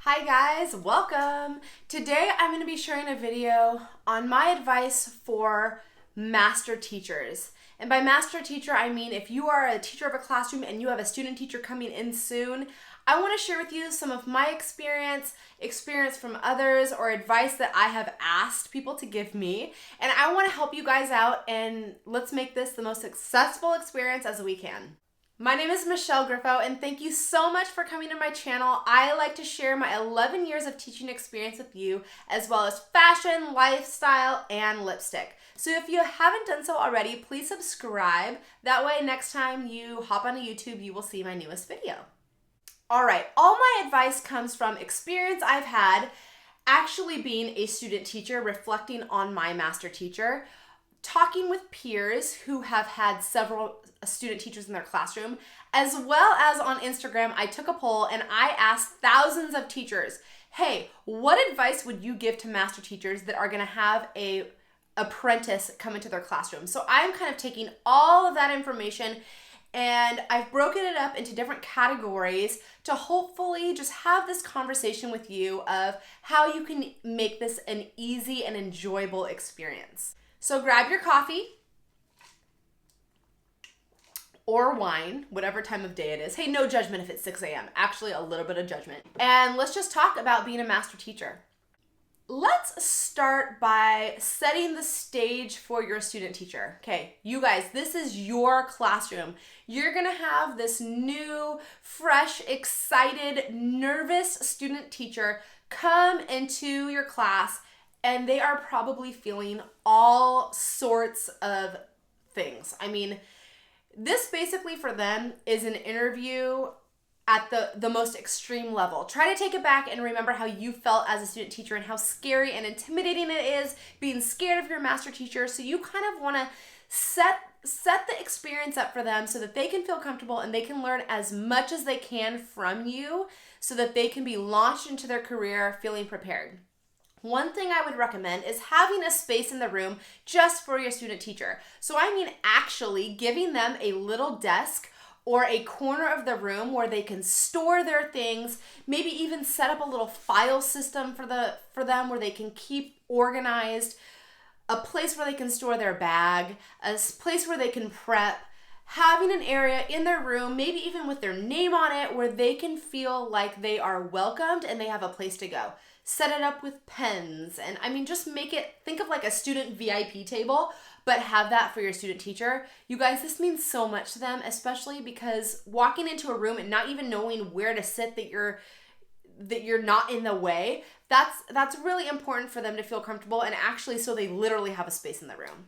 Hi guys, welcome. Today I'm going to be sharing a video on my advice for master teachers. And by master teacher, I mean if you are a teacher of a classroom and you have a student teacher coming in soon, I want to share with you some of my experience from others, or advice that I have asked people to give me. And I want to help you guys out, and let's make this the most successful experience as we can. My name is Michelle Griffo, and thank you so much for coming to my channel. I like to share my 11 years of teaching experience with you, as well as fashion, lifestyle, and lipstick. So if you haven't done so already, please subscribe. That way next time you hop onto YouTube, you will see my newest video. All right, all my advice comes from experience I've had actually being a student teacher, reflecting on my master teacher, talking with peers who have had several student teachers in their classroom, as well as on Instagram. I took a poll and I asked thousands of teachers, hey, what advice would you give to master teachers that are gonna have a apprentice come into their classroom? So I'm kind of taking all of that information and I've broken it up into different categories to hopefully just have this conversation with you of how you can make this an easy and enjoyable experience. So grab your coffee or wine, whatever time of day it is. Hey, no judgment if it's 6 a.m. Actually, a little bit of judgment. And let's just talk about being a master teacher. Let's start by setting the stage for your student teacher. Okay, you guys, this is your classroom. You're gonna have this new, fresh, excited, nervous student teacher come into your class, and they are probably feeling all sorts of things. I mean, this basically for them is an interview at the most extreme level. Try to take it back and remember how you felt as a student teacher and how scary and intimidating it is being scared of your master teacher. So you kind of want to set the experience up for them so that they can feel comfortable and they can learn as much as they can from you so that they can be launched into their career feeling prepared. One thing I would recommend is having a space in the room just for your student teacher. So I mean actually giving them a little desk or a corner of the room where they can store their things, maybe even set up a little file system for them where they can keep organized, a place where they can store their bag, a place where they can prep, having an area in their room, maybe even with their name on it, where they can feel like they are welcomed and they have a place to go. Set it up with pens, and I mean, just think of like a student VIP table, but have that for your student teacher. You guys, this means so much to them, especially because walking into a room and not even knowing where to sit that you're not in the way, that's really important for them to feel comfortable, and actually so they literally have a space in the room.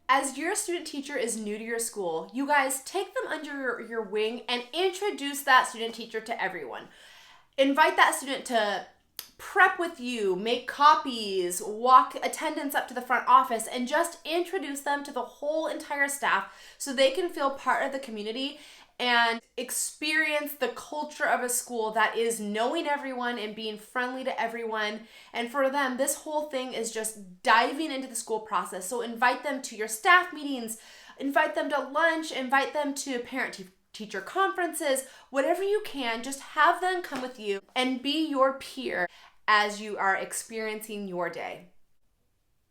As your student teacher is new to your school, you guys take them under your wing and introduce that student teacher to everyone. Invite that student to prep with you, make copies, walk attendance up to the front office, and just introduce them to the whole entire staff so they can feel part of the community and experience the culture of a school that is knowing everyone and being friendly to everyone. And for them, this whole thing is just diving into the school process. So invite them to your staff meetings, invite them to lunch, invite them to parent-teacher conferences, whatever you can. Just have them come with you and be your peer as you are experiencing your day.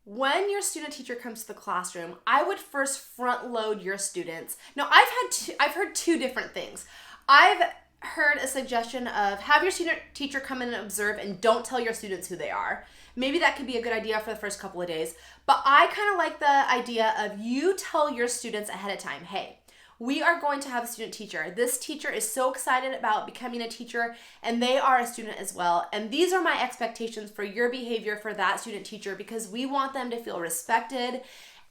When your student teacher comes to the classroom, I would first front load your students. Now, I've heard two different things. I've heard a suggestion of have your student teacher come in and observe and don't tell your students who they are. Maybe that could be a good idea for the first couple of days, but I kind of like the idea of you tell your students ahead of time, hey, we are going to have a student teacher. This teacher is so excited about becoming a teacher, and they are a student as well. And these are my expectations for your behavior for that student teacher, because we want them to feel respected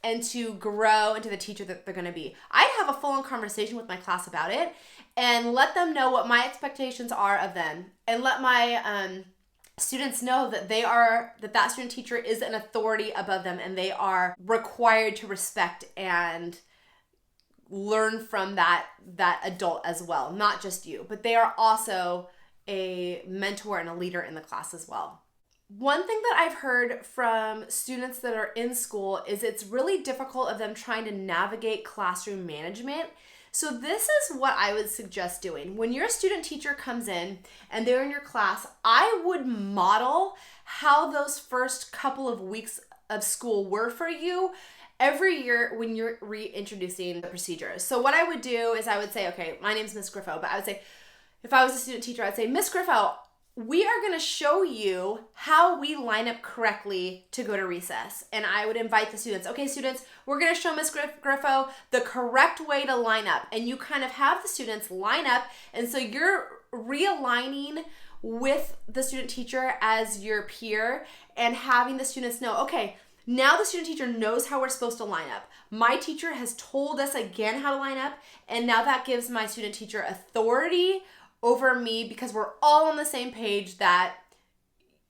and to grow into the teacher that they're going to be. I'd have a full-on conversation with my class about it and let them know what my expectations are of them, and let my students know that that student teacher is an authority above them, and they are required to respect and learn from that adult as well, not just you, but they are also a mentor and a leader in the class as well. One thing that I've heard from students that are in school is it's really difficult of them trying to navigate classroom management. So this is what I would suggest doing. When your student teacher comes in and they're in your class, I would model how those first couple of weeks of school were for you every year when you're reintroducing the procedures. So what I would do is I would say, okay, my name's Miss Griffo, but I would say, if I was a student teacher, I'd say, Miss Griffo, we are going to show you how we line up correctly to go to recess. And I would invite the students, okay, students, we're going to show Miss Griffo the correct way to line up. And you kind of have the students line up. And so you're realigning with the student teacher as your peer and having the students know, okay, now the student teacher knows how we're supposed to line up. My teacher has told us again how to line up. And now that gives my student teacher authority over me because we're all on the same page that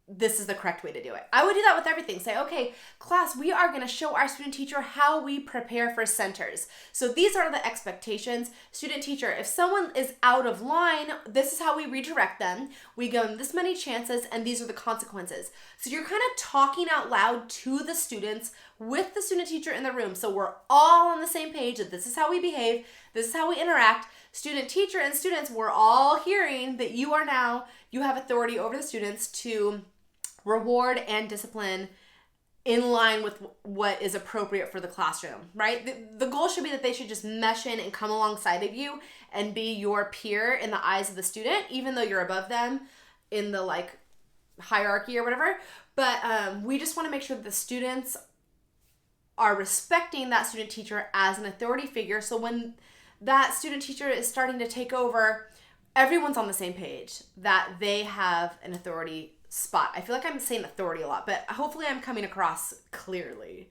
this is the correct way to do it. I would do that with everything. Say, okay, class, we are going to show our student teacher how we prepare for centers. So these are the expectations. Student teacher, if someone is out of line, this is how we redirect them. We give them this many chances and these are the consequences. So you're kind of talking out loud to the students with the student teacher in the room. So we're all on the same page that this is how we behave. This is how we interact. Student teacher and students, we're all hearing that you have authority over the students to reward and discipline in line with what is appropriate for the classroom, right? The goal should be that they should just mesh in and come alongside of you and be your peer in the eyes of the student, even though you're above them in the hierarchy or whatever. But we just want to make sure that the students are respecting that student teacher as an authority figure. So when that student teacher is starting to take over, everyone's on the same page that they have an authority spot. I feel like I'm saying authority a lot, but hopefully I'm coming across clearly.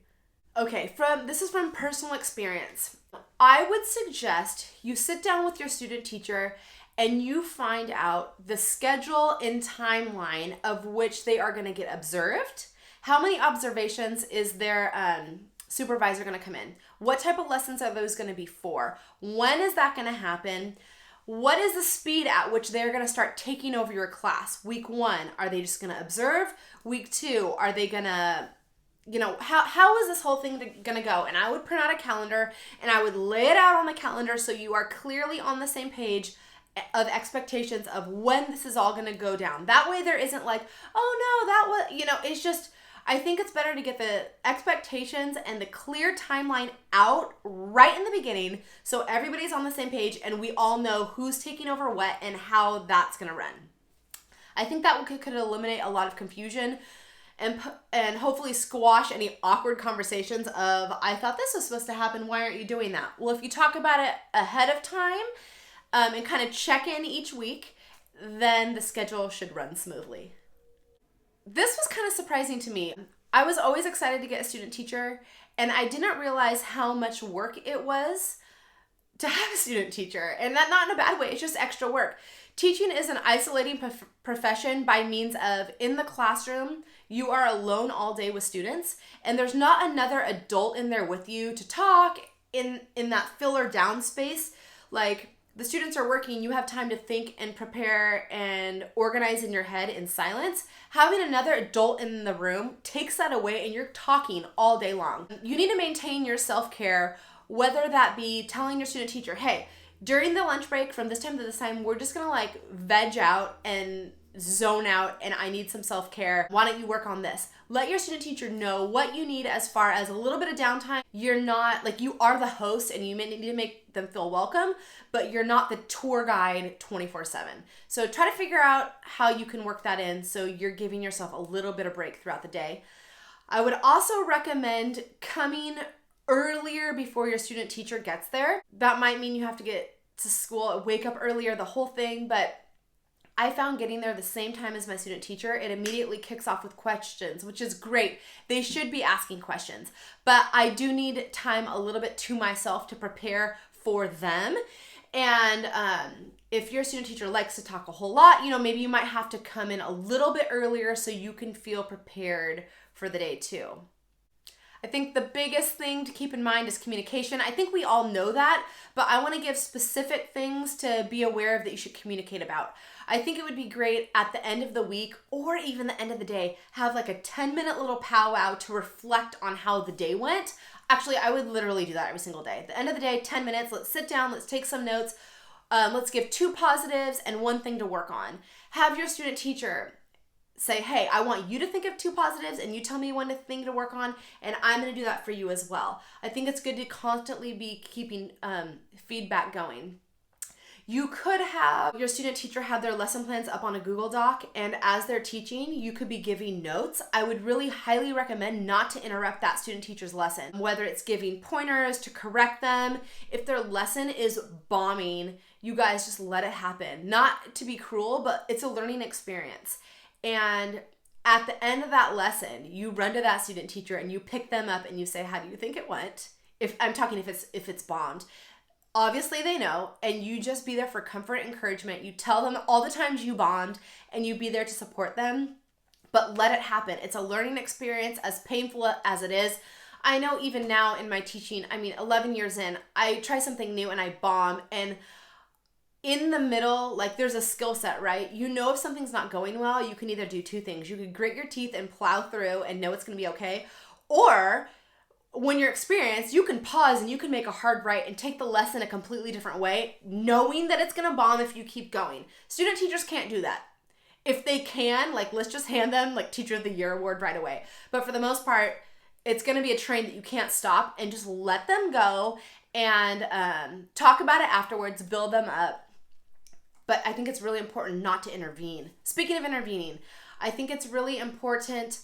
Okay, this is from personal experience. I would suggest you sit down with your student teacher and you find out the schedule and timeline of which they are going to get observed. How many observations is their supervisor going to come in? What type of lessons are those going to be for? When is that going to happen? What is the speed at which they're going to start taking over your class? Week 1, are they just going to observe? Week 2, are they going to, how is this whole thing going to go? And I would print out a calendar and I would lay it out on the calendar so you are clearly on the same page of expectations of when this is all going to go down. That way there isn't oh no, it's just, I think it's better to get the expectations and the clear timeline out right in the beginning so everybody's on the same page and we all know who's taking over what and how that's going to run. I think that could eliminate a lot of confusion and hopefully squash any awkward conversations of, I thought this was supposed to happen, why aren't you doing that? Well, if you talk about it ahead of time and kind of check in each week, then the schedule should run smoothly. This was kind of surprising to me. I was always excited to get a student teacher, and I didn't realize how much work it was to have a student teacher. And that not in a bad way, it's just extra work. Teaching is an isolating profession by means of in the classroom, you are alone all day with students, and there's not another adult in there with you to talk in that filler down space. Like, the students are working, you have time to think and prepare and organize in your head in silence. Having another adult in the room takes that away and you're talking all day long. You need to maintain your self-care, whether that be telling your student teacher, hey, during the lunch break from this time to this time, we're just gonna veg out and zone out and I need some self-care. Why don't you work on this? Let your student teacher know what you need as far as a little bit of downtime. You're not, you are the host and you may need to make them feel welcome, but you're not the tour guide 24/7. So try to figure out how you can work that in so you're giving yourself a little bit of break throughout the day. I would also recommend coming earlier before your student teacher gets there. That might mean you have to get to school, wake up earlier, the whole thing, but I found getting there the same time as my student teacher, it immediately kicks off with questions, which is great. They should be asking questions, but I do need time a little bit to myself to prepare for them. And if your student teacher likes to talk a whole lot, maybe you might have to come in a little bit earlier so you can feel prepared for the day too. I think the biggest thing to keep in mind is communication. I think we all know that, but I want to give specific things to be aware of that you should communicate about. I think it would be great at the end of the week or even the end of the day, have a 10-minute little powwow to reflect on how the day went. Actually, I would literally do that every single day. At the end of the day, 10 minutes, let's sit down, let's take some notes. Let's give 2 positives and 1 thing to work on. Have your student teacher say, hey, I want you to think of 2 positives and you tell me 1 thing to work on, and I'm going to do that for you as well. I think it's good to constantly be keeping feedback going. You could have your student teacher have their lesson plans up on a Google Doc, and as they're teaching, you could be giving notes. I would really highly recommend not to interrupt that student teacher's lesson, whether it's giving pointers to correct them. If their lesson is bombing, you guys just let it happen. Not to be cruel, but it's a learning experience. And at the end of that lesson, you run to that student teacher and you pick them up and you say, how do you think it went? If it's bombed. Obviously they know, and you just be there for comfort and encouragement. You tell them all the times you bombed and you be there to support them, but let it happen. It's a learning experience, as painful as it is. I know even now in my teaching, 11 years in, I try something new and I bomb, and in the middle, like there's a skill set, right? You know if something's not going well, you can either do 2 things. You could grit your teeth and plow through and know it's going to be okay, or when you're experienced, you can pause and you can make a hard right and take the lesson a completely different way, knowing that it's gonna bomb if you keep going. Student teachers can't do that. If they can, like, let's just hand them like Teacher of the Year award right away. But for the most part, it's gonna be a train that you can't stop, and just let them go and talk about it afterwards, build them up. But I think it's really important not to intervene. Speaking of intervening, I think it's really important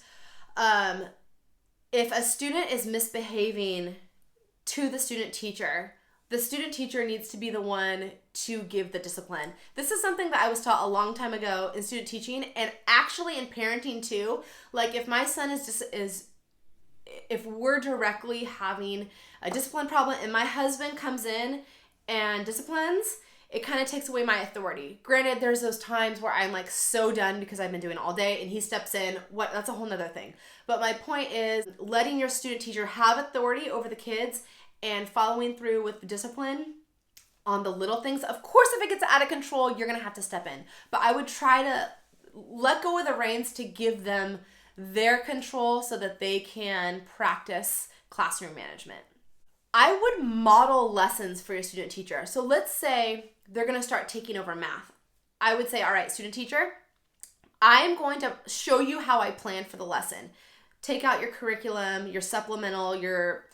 if a student is misbehaving to the student teacher needs to be the one to give the discipline. This is something that I was taught a long time ago in student teaching, and actually in parenting too. Like if my son if we're directly having a discipline problem and my husband comes in and disciplines, it kind of takes away my authority. Granted, there's those times where I'm like so done because I've been doing it all day and he steps in. That's a whole nother thing. But my point is letting your student teacher have authority over the kids and following through with the discipline on the little things. Of course, if it gets out of control, you're going to have to step in. But I would try to let go of the reins to give them their control so that they can practice classroom management. I would model lessons for your student teacher. So let's say they're going to start taking over math. I would say, all right, student teacher, I am going to show you how I plan for the lesson. Take out your curriculum, your supplemental, your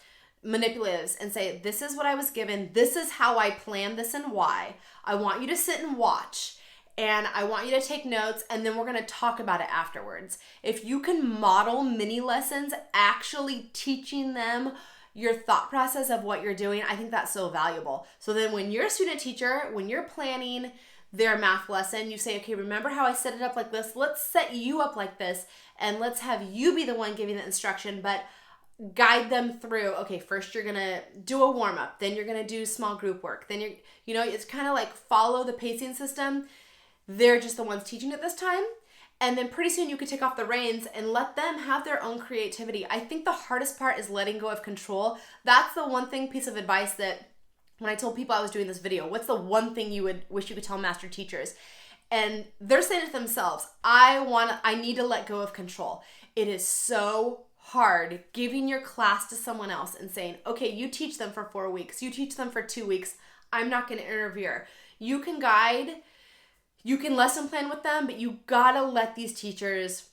manipulatives, and say, this is what I was given. This is how I planned this and why. I want you to sit and watch, and I want you to take notes, and then we're going to talk about it afterwards. If you can model mini lessons, actually teaching them your thought process of what you're doing, I think that's so valuable. So then when you're a student teacher, when you're planning their math lesson, you say, okay, remember how I set it up like this? Let's set you up like this, and let's have you be the one giving the instruction, but guide them through, okay, first you're gonna do a warm-up, then you're gonna do small group work, then it's kind of like follow the pacing system. They're just the ones teaching it this time. And then pretty soon you could take off the reins and let them have their own creativity. I think the hardest part is letting go of control. That's the one piece of advice that when I told people I was doing this video, what's the one thing you would wish you could tell master teachers? And they're saying it to themselves, I need to let go of control. It is so hard giving your class to someone else and saying, okay, you teach them for 4 weeks, you teach them for 2 weeks, I'm not going to interfere. You can guide, you can lesson plan with them, but you gotta let these teachers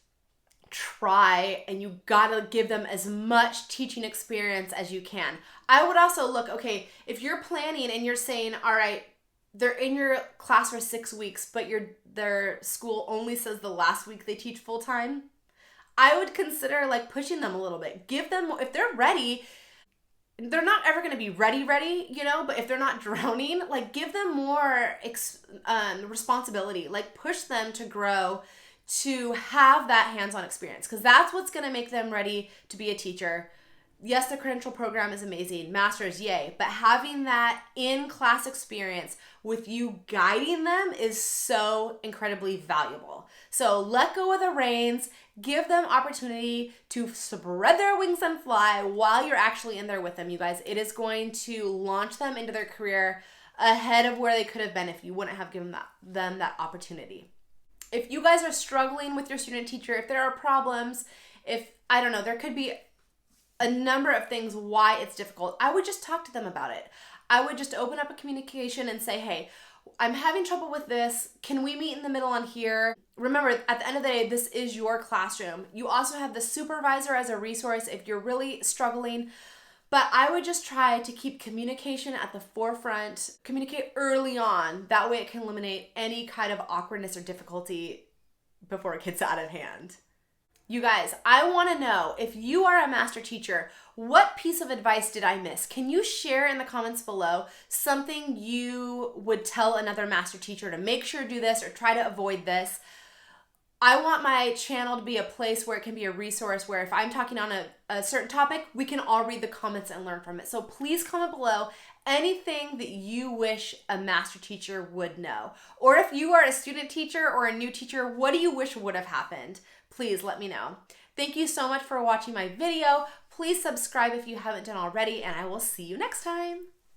try, and you gotta give them as much teaching experience as you can. I would also look, okay, if you're planning and you're saying, all right, they're in your class for 6 weeks, but their school only says the last week they teach full time, I would consider like pushing them a little bit. Give them, if they're ready, they're not ever going to be ready, but if they're not drowning, like give them more responsibility, like push them to grow, to have that hands-on experience, because that's what's going to make them ready to be a teacher. Yes, the credential program is amazing, master's, yay, but having that in-class experience with you guiding them is so incredibly valuable. So let go of the reins, give them opportunity to spread their wings and fly while you're actually in there with them, you guys. It is going to launch them into their career ahead of where they could have been if you wouldn't have given them that opportunity. If you guys are struggling with your student teacher, if there are problems, there could be a number of things why it's difficult, I would just talk to them about it. I would just open up a communication and say, hey, I'm having trouble with this. Can we meet in the middle on here? Remember, at the end of the day, this is your classroom. You also have the supervisor as a resource if you're really struggling. But I would just try to keep communication at the forefront, communicate early on. That way it can eliminate any kind of awkwardness or difficulty before it gets out of hand. You guys, I want to know, if you are a master teacher, what piece of advice did I miss? Can you share in the comments below something you would tell another master teacher to make sure to do this or try to avoid this? I want my channel to be a place where it can be a resource where if I'm talking on a certain topic, we can all read the comments and learn from it. So please comment below anything that you wish a master teacher would know. Or if you are a student teacher or a new teacher, what do you wish would have happened? Please let me know. Thank you so much for watching my video. Please subscribe if you haven't done already, and I will see you next time.